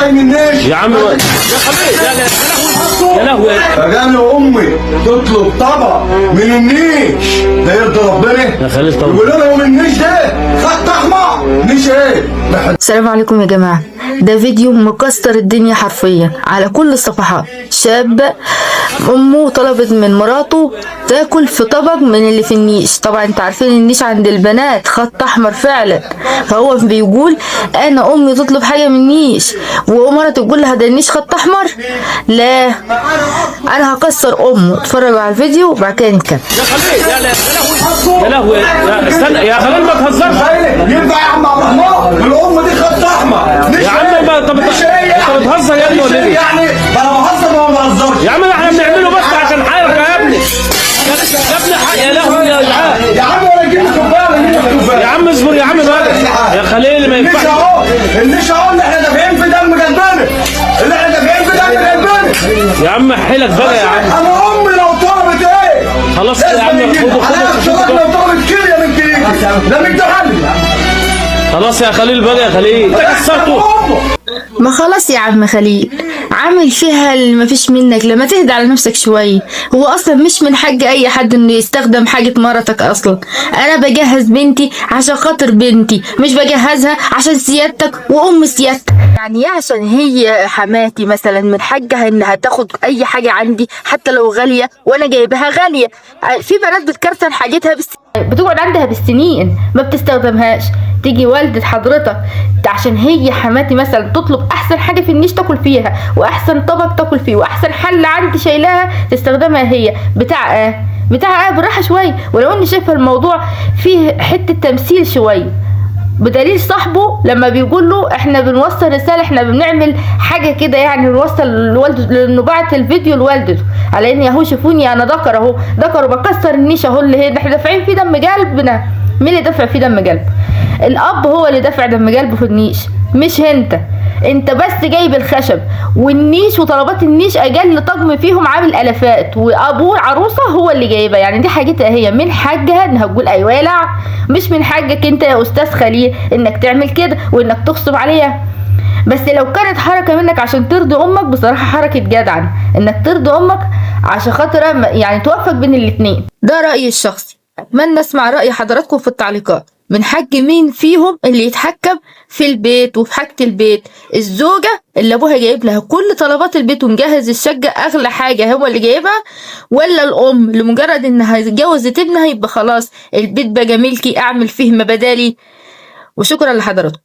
شاي من النيش يا عم يا خليل يا لهوي فجاني امي تطلب طبق من النيش ده يرضي ربنا؟ يا خليل طبعا يقول لهم النيش ده خط احمر نيش ايه؟ السلام عليكم يا جماعة. ده فيديو مكسر الدنيا حرفيا على كل الصفحات. شاب امه طلبت من مراته تاكل في طبق من اللي في النيش. طبعا انت عارفين النيش عند البنات خط احمر فعلا. فهو بيقول انا امي تطلب حاجة من النيش ومراته تقول لها ده النيش خط احمر. لا انا هكسر امه. اتفرجوا على الفيديو وبعد كده نتكلم. يا خليل يا لهوي يا استنى يا خليل ما تهزرش. ينفع يا عم عبد الرحمن الام دي خط احمر يا عم انت بتهزر يا ابني ولا ايه؟ يعني انا بهزر ولا ما بهزرش؟ يا عم احنا بنعمله بس عشان حيرك يا ابني. يا ابني يا لهوي يا جدعان. يا عم ولا جيب كوبايه ولا جيب كوبايه. يا عم اصبر يا عم بقى يا خليل ما النيش ينفعش. اهو النيش اهو اللي احنا دافعين في دم قلبنا اللي احنا دافعين في دم قلبنا. يا عم حيلك بقى يا عم. انا امي لو طلبت ايه؟ خلاص يا عم لو طلبت كيليا من كيكي ده من تحلي. خلاص يا خليل بقى يا خليل انت كسرته. ما خلاص يا عم خليل عامل فيها اللي مفيش منك. لما تهدى على نفسك شوية. هو اصلا مش من حق اي حد انه يستخدم حاجة مرتك اصلا. انا بجهز بنتي عشان خاطر بنتي مش بجهزها عشان سيادتك وام سيادتك. يعني عشان هي حماتي مثلا من حقها انها تاخد اي حاجة عندي حتى لو غالية وانا جايبها غالية. في بنات بتكرسن حاجتها بتقعد عندها بالسنين ما بتستخدمهاش. تيجي والدة حضرتك عشان هي حماتي مثلا تطلب احسن حاجة في النيش تاكل فيها واحسن طبق تاكل فيه واحسن حلة عندي شايلاها تستخدمها هي. بتاع بالراحة شوية. ولو اني شايفة الموضوع فيه حتة تمثيل شوية بدليل صاحبه لما بيقول له احنا بنوصل رسالة احنا بنعمل حاجة كده يعني نوصل لوالدته لانه بعت الفيديو لوالدته على اني اهو شوفوني انا ذكر اهو ذكر وبكسر النيش اهو اللي احنا دافعين فيه دم قلبنا. مين اللي دافع فيه دم قلب؟ الاب هو اللي دافع دم قلبه في النيش مش انت بس جايب الخشب والنيش وطلبات النيش اقل طقم فيهم عامل الافات وابوه العروسه هو اللي جايبها. يعني دي حاجتها هي من حقها انها تقول ايوه يلع. مش من حقك انت يا استاذ خليل انك تعمل كده وانك تغصب عليها. بس لو كانت حركه منك عشان ترضي امك بصراحه حركه جدعه انك ترضي امك عشان خاطر يعني توفق بين الاتنين. ده رايي الشخصي. اتمنى اسمع راي حضراتكم في التعليقات. من حق مين فيهم اللي يتحكم في البيت وفي حاجة البيت؟ الزوجة اللي ابوها جايب لها كل طلبات البيت ومجهز الشقة اغلى حاجة هو اللي جايبها، ولا الام لمجرد انها اتجوزت ابنها يبقى خلاص البيت بقى ملكي اعمل فيه مبادالي؟ وشكرا لحضراتكم.